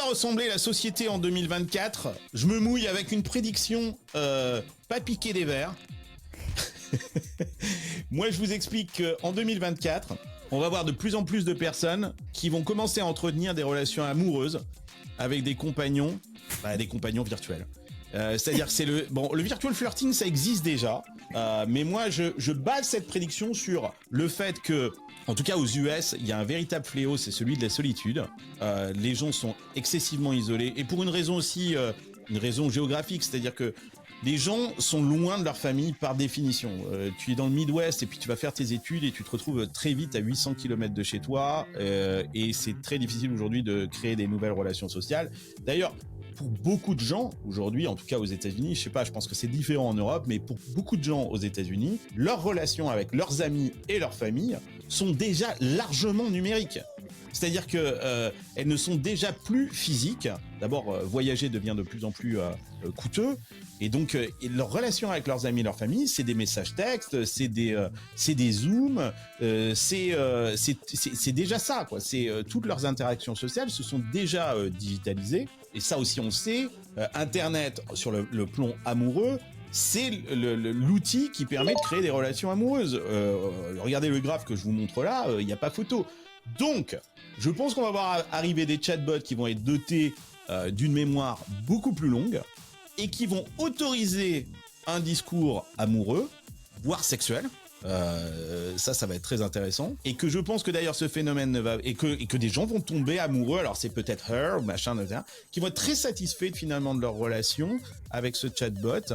ressembler la société en 2024 ? Je me mouille avec une prédiction pas piquée des verres. Moi, je vous explique qu'en 2024, on va voir de plus en plus de personnes qui vont commencer à entretenir des relations amoureuses avec des compagnons virtuels. C'est-à-dire que c'est le virtual flirting, ça existe déjà. Mais moi, je base cette prédiction sur le fait que, en tout cas aux US, il y a un véritable fléau, c'est celui de la solitude. Les gens sont excessivement isolés et pour une raison aussi, une raison géographique, c'est-à-dire que les gens sont loin de leur famille par définition. Tu es dans le Midwest et puis tu vas faire tes études et tu te retrouves très vite à 800 km de chez toi et c'est très difficile aujourd'hui de créer des nouvelles relations sociales. D'ailleurs, pour beaucoup de gens aujourd'hui, en tout cas aux États-Unis, je sais pas, je pense que c'est différent en Europe, mais pour beaucoup de gens aux États-Unis, leurs relations avec leurs amis et leur famille sont déjà largement numériques. C'est-à-dire que elles ne sont déjà plus physiques. D'abord, voyager devient de plus en plus coûteux, et donc leur relation avec leurs amis et leur famille, c'est des messages textes, c'est des zooms, c'est déjà ça, quoi. C'est toutes leurs interactions sociales se sont déjà digitalisées, et ça aussi on le sait. Internet sur le plan amoureux, c'est l'outil qui permet de créer des relations amoureuses. Regardez le graphe que je vous montre là, il n'y a pas photo. Donc, je pense qu'on va voir arriver des chatbots qui vont être dotés d'une mémoire beaucoup plus longue et qui vont autoriser un discours amoureux, voire sexuel. Ça va être très intéressant. Et que je pense que d'ailleurs ce phénomène va et que des gens vont tomber amoureux. Alors c'est peut-être her ou machin, qui vont être très satisfaits finalement de leur relation avec ce chatbot,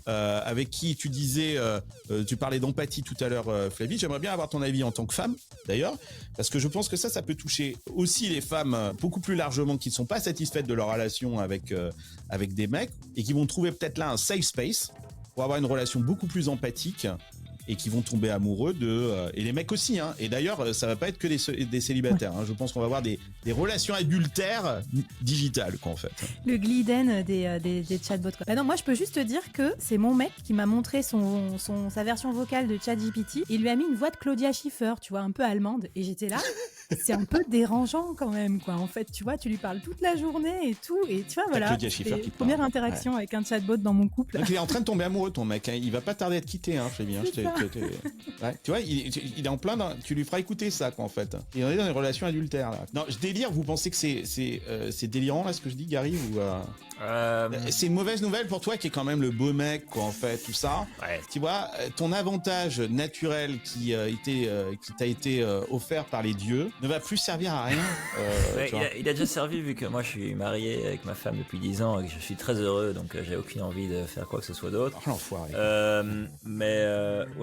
avec qui tu disais, tu parlais d'empathie tout à l'heure, Flavie. J'aimerais bien avoir ton avis en tant que femme, d'ailleurs, parce que je pense que ça peut toucher aussi les femmes beaucoup plus largement qui ne sont pas satisfaites de leur relation avec des mecs et qui vont trouver peut-être là un safe space pour avoir une relation beaucoup plus empathique. Et qui vont tomber amoureux et les mecs aussi, hein. Et d'ailleurs, ça va pas être que des célibataires, hein. Je pense qu'on va avoir des relations adultères digitales, quoi, en fait. Le gliden des chatbots, quoi. Bah non, moi, je peux juste te dire que c'est mon mec qui m'a montré sa version vocale de ChatGPT. Il lui a mis une voix de Claudia Schiffer, tu vois, un peu allemande. Et j'étais là, c'est un peu dérangeant quand même, quoi. En fait, tu vois, tu lui parles toute la journée et tout. Et tu vois, voilà. Claudia Schiffer qui première interaction avec un chatbot dans mon couple. Donc il est en train de tomber amoureux, ton mec, hein. Il va pas tarder à te quitter, hein, Flavie, hein. Ouais. Tu vois, il est en plein tu lui feras écouter ça, quoi, en fait. Il est dans une relation adultère, là. Non, je délire, vous pensez que c'est délirant, là, ce que je dis, Gary, ou c'est une mauvaise nouvelle pour toi, qui est quand même le beau mec, quoi, en fait, tout ça. Ouais. Tu vois, ton avantage naturel qui t'a été offert par les dieux ne va plus servir à rien. Il a déjà servi, vu que moi je suis marié avec ma femme depuis 10 ans et que je suis très heureux, donc j'ai aucune envie de faire quoi que ce soit d'autre. Oh, l'enfoiré.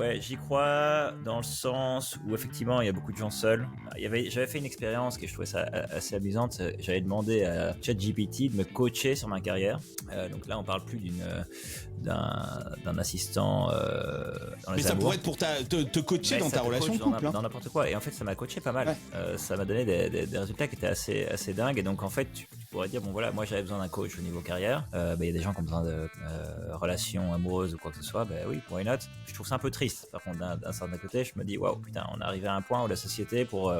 Ouais, j'y crois dans le sens où effectivement il y a beaucoup de gens seuls. J'avais fait une expérience que je trouvais ça assez amusante. J'avais demandé à ChatGPT de me coacher sur ma carrière. Donc là on parle plus d'un assistant dans les Mais ça amours. pourrait être pour te coacher dans ta relation de couple, hein. Dans n'importe quoi. Et en fait ça m'a coaché pas mal. Ouais. Ça m'a donné des résultats qui étaient assez dingues. Et donc en fait tu pourrais dire bon voilà, moi j'avais besoin d'un coach au niveau carrière. Il y a des gens qui ont besoin de relations amoureuses ou quoi que ce soit. Oui, pour une autre. Je trouve ça un peu triste. Par contre d'un certain côté, je me dis waouh putain, on est arrivé à un point où la société pour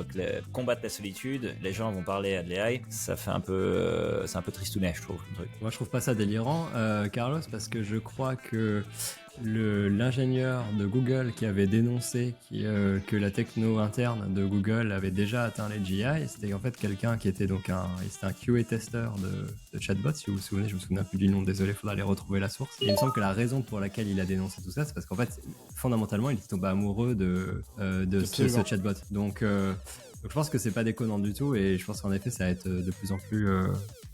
combattre la solitude, les gens vont parler à de l'AI. Ça fait un peu c'est un peu tristounet, je trouve, le truc. Moi je trouve pas ça délirant, Carlos, parce que je crois que l'ingénieur de Google qui avait dénoncé que la techno interne de Google avait déjà atteint les GI, c'était en fait quelqu'un qui était donc c'était un QA tester de chatbot, si vous vous souvenez. Je me souviens plus du nom, désolé, faudra aller retrouver la source. Et il me semble que la raison pour laquelle il a dénoncé tout ça, c'est parce qu'en fait fondamentalement il était tombé amoureux de ce chatbot. Donc je pense que c'est pas déconnant du tout, et je pense qu'en effet ça va être de plus en plus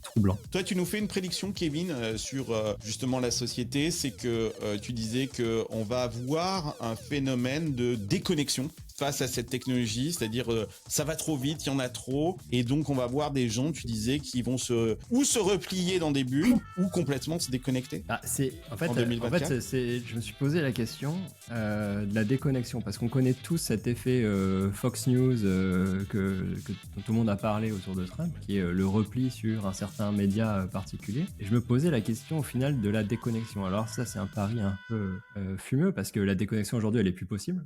troublant. Toi, tu nous fais une prédiction, Kevin, sur justement la société. C'est que tu disais que on va avoir un phénomène de déconnexion face à cette technologie, c'est-à-dire ça va trop vite, il y en a trop, et donc on va voir des gens, tu disais, qui vont se replier dans des bulles ou complètement se déconnecter. En fait, je me suis posé la question de la déconnexion, parce qu'on connaît tous cet effet Fox News dont tout le monde a parlé autour de Trump, qui est le repli sur un certain média particulier. Et je me posais la question au final de la déconnexion. Alors ça, c'est un pari un peu fumeux, parce que la déconnexion aujourd'hui, elle est plus possible.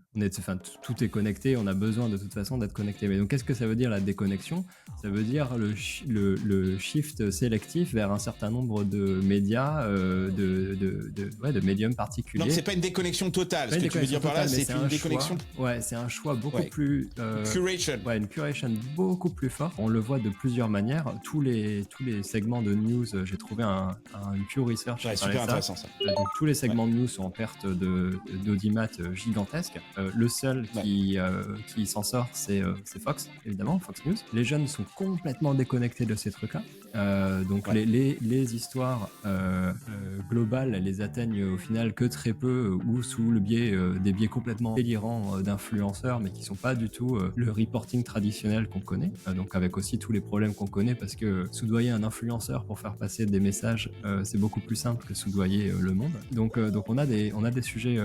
Tout est connecté. connecté, on a besoin de toute façon d'être connecté. Mais donc qu'est-ce que ça veut dire la déconnexion? Ça veut dire le shift sélectif vers un certain nombre de médias, de médiums particuliers. Donc c'est pas une déconnexion totale, ce que tu veux dire par là, c'est une déconnexion... Ouais, c'est un choix beaucoup plus... curation. Ouais, une curation beaucoup plus forte. On le voit de plusieurs manières. Tous les segments de news, j'ai trouvé une Pew Research. Ouais, super intéressant ça. Donc tous les segments de news sont en perte d'audimat gigantesque. Le seul qui s'en sort, c'est Fox, évidemment, Fox News. Les jeunes sont complètement déconnectés de ces trucs-là. Donc les histoires globales, elles les atteignent au final que très peu ou sous le biais des biais complètement délirants d'influenceurs, mais qui sont pas du tout le reporting traditionnel qu'on connaît. Donc avec aussi tous les problèmes qu'on connaît, parce que soudoyer un influenceur pour faire passer des messages, c'est beaucoup plus simple que soudoyer le monde. Donc on a des sujets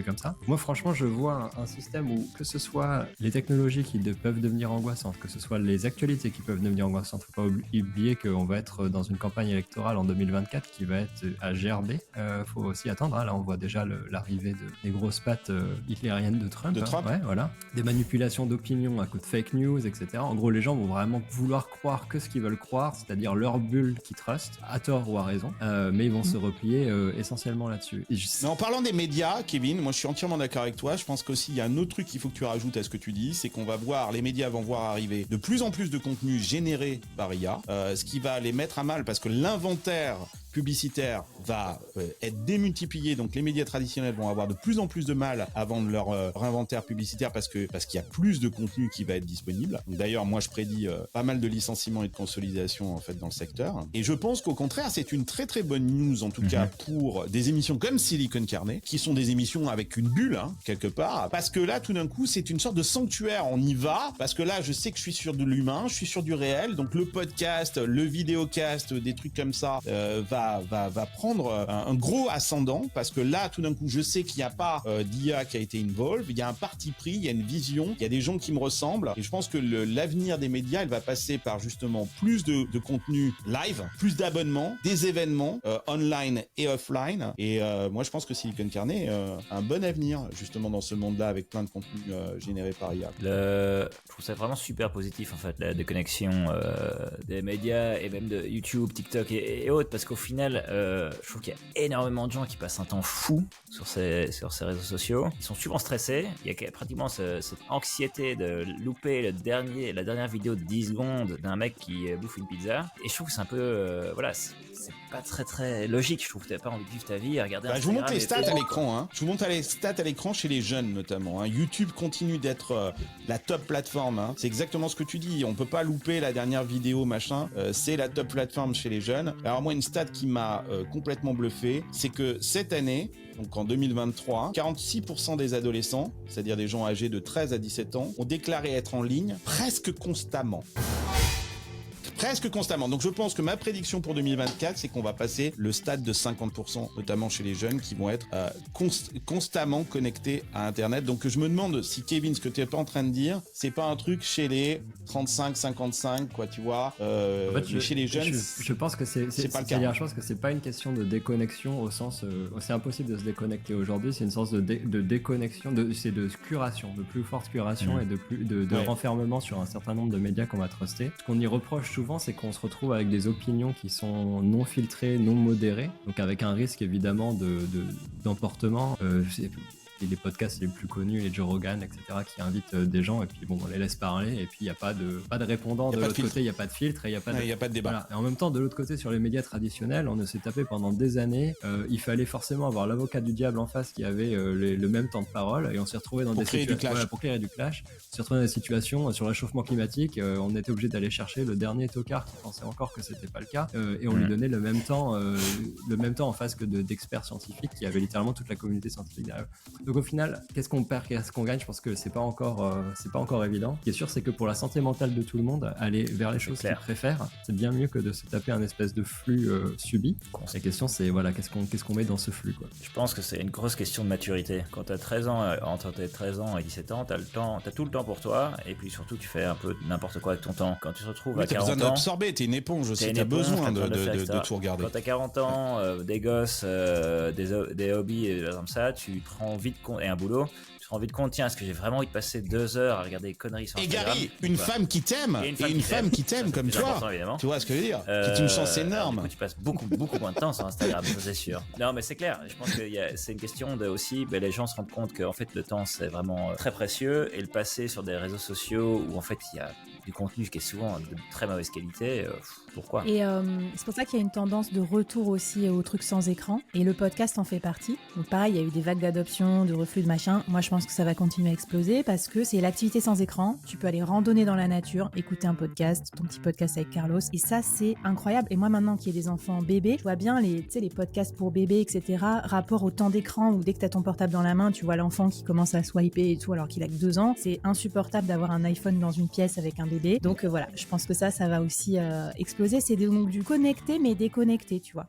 comme ça. Moi franchement, je vois un système où que ce soit les technologies qui peuvent devenir angoissantes, que ce soit les actualités qui peuvent devenir angoissantes, faut pas oublier qu'on va être dans une campagne électorale en 2024 qui va être à gerber. Faut aussi attendre. Là, on voit déjà l'arrivée des grosses pattes hitlériennes de Trump. Ouais, voilà. Des manipulations d'opinion à cause de fake news, etc. En gros, les gens vont vraiment vouloir croire que ce qu'ils veulent croire, c'est-à-dire leur bulle qui trust, à tort ou à raison. Mais ils vont se replier essentiellement là-dessus. Mais en parlant des médias, Kevin, moi je suis entièrement d'accord avec toi. Je pense qu'aussi il y a un autre truc qu'il faut que tu rajoutes à ce que tu dis, c'est qu'on va voir, les médias vont voir arriver de plus en plus de contenu généré par IA, ce qui va les mettre à mal parce que l'inventaire publicitaire va être démultiplié, donc les médias traditionnels vont avoir de plus en plus de mal à vendre leur inventaire publicitaire parce qu'il y a plus de contenu qui va être disponible. D'ailleurs, moi je prédis pas mal de licenciements et de consolidation en fait dans le secteur. Et je pense qu'au contraire, c'est une très très bonne news en tout cas pour des émissions comme Silicon Carnet, qui sont des émissions avec une bulle quelque part, parce que là tout d'un coup c'est une sorte de sanctuaire. On y va parce que là je sais que je suis sur de l'humain, je suis sur du réel, donc le podcast, le vidéocast, des trucs comme ça va prendre un gros ascendant, parce que là tout d'un coup je sais qu'il n'y a pas d'IA qui a été involved, il y a un parti pris, il y a une vision, il y a des gens qui me ressemblent, et je pense que l'avenir des médias, elle va passer par justement plus de contenu live, plus d'abonnements, des événements online et offline, et moi je pense que Silicon Carnet a un bon avenir justement dans ce monde-là avec plein de contenus générés par IA. Je trouve ça vraiment super positif en fait, la déconnexion des médias et même de YouTube, TikTok et autres, parce qu'au final je trouve qu'il y a énormément de gens qui passent un temps fou sur ces réseaux sociaux. Ils sont souvent stressés, il y a pratiquement cette anxiété de louper la dernière vidéo de 10 secondes d'un mec qui bouffe une pizza, et je trouve que c'est un peu c'est pas très très logique. Je trouve que t'as pas envie de vivre ta vie et regarder je vous montre les stats à l'écran. Je vous montre les stats à l'écran chez les jeunes notamment. YouTube continue d'être la top plateforme. C'est exactement ce que tu dis. On peut pas louper la dernière vidéo machin. C'est la top plateforme chez les jeunes. Alors moi, une stat qui m'a complètement bluffé, c'est que cette année, donc en 2023, 46% des adolescents, c'est-à-dire des gens âgés de 13 à 17 ans, ont déclaré être en ligne presque constamment. Presque constamment. Donc je pense que ma prédiction pour 2024, c'est qu'on va passer le stade de 50%, notamment chez les jeunes qui vont être constamment connectés à Internet. Donc je me demande si, Kevin, ce que tu n'es pas en train de dire, c'est pas un truc chez les 35-55, quoi, tu vois. En fait, chez les jeunes, je pense que c'est pas le cas. Je pense que c'est pas une question de déconnexion au sens, c'est impossible de se déconnecter aujourd'hui. C'est une sorte de déconnexion, c'est de curation, de plus forte curation et de renfermement sur un certain nombre de médias qu'on va truster. Ce qu'on y reproche souvent, c'est qu'on se retrouve avec des opinions qui sont non filtrées, non modérées, donc avec un risque évidemment d'emportement. Les podcasts les plus connus, les Joe Rogan, etc., qui invitent des gens, et puis bon, on les laisse parler, et puis il n'y a pas de répondant de l'autre côté, il n'y a pas de filtre, et il n'y a pas de débat. Voilà. Et en même temps, de l'autre côté, sur les médias traditionnels, on s'est tapé pendant des années, il fallait forcément avoir l'avocat du diable en face qui avait le même temps de parole, et on s'est retrouvé dans des situations pour créer du clash. On s'est retrouvé dans des situations sur l'échauffement climatique, on était obligé d'aller chercher le dernier tocard qui pensait encore que c'était pas le cas, et on lui donnait le même temps en face que d'experts scientifiques qui avaient littéralement toute la communauté scientifique derrière. Donc au final, qu'est-ce qu'on perd, qu'est-ce qu'on gagne? Je pense que c'est pas encore évident. Ce qui est sûr, c'est que pour la santé mentale de tout le monde, aller vers les choses qu'ils préfèrent, c'est bien mieux que de se taper un espèce de flux subi. La question, c'est voilà, qu'est-ce qu'on met dans ce flux, quoi. Je pense que c'est une grosse question de maturité. Quand t'as 13 ans, entre tes 13 ans et 17 ans, t'as tout le temps pour toi, et puis surtout tu fais un peu n'importe quoi avec ton temps. Quand tu te retrouves à 40 ans, t'as besoin d'absorber, t'es une éponge aussi, t'as besoin de tout regarder. Quand t'as 40 ans, des gosses, des hobbies et comme ça, tu prends vite compte, et un boulot, tu te te rends vite compte, tiens, est-ce que j'ai vraiment envie de passer 2 heures à regarder des conneries sur Et Instagram? Gary, une femme qui t'aime, et une femme qui t'aime comme C'est toi. important, évidemment. Tu vois ce que je veux dire? C'est une chance énorme. Du coup, tu passes beaucoup moins de temps sur Instagram, ça c'est sûr. Non, mais c'est clair. Je pense que c'est une question de aussi, les gens se rendent compte que en fait le temps c'est vraiment très précieux et le passer sur des réseaux sociaux où en fait il y a du contenu qui est souvent de très mauvaise qualité. Pourquoi? Et c'est pour ça qu'il y a une tendance de retour aussi aux trucs sans écran. Et le podcast en fait partie. Donc pareil, il y a eu des vagues d'adoption, de reflux, de machin. Moi, je pense que ça va continuer à exploser parce que c'est l'activité sans écran. Tu peux aller randonner dans la nature, écouter un podcast, ton petit podcast avec Carlos. Et ça, c'est incroyable. Et moi, maintenant qu'il y a des enfants bébés, je vois bien les podcasts pour bébés, etc. Rapport au temps d'écran où dès que tu as ton portable dans la main, tu vois l'enfant qui commence à swiper et tout alors qu'il a que 2 ans. C'est insupportable d'avoir un iPhone dans une pièce avec un bébé. Donc voilà, je pense que ça va aussi exploser. C'est donc du connecté mais déconnecté, tu vois.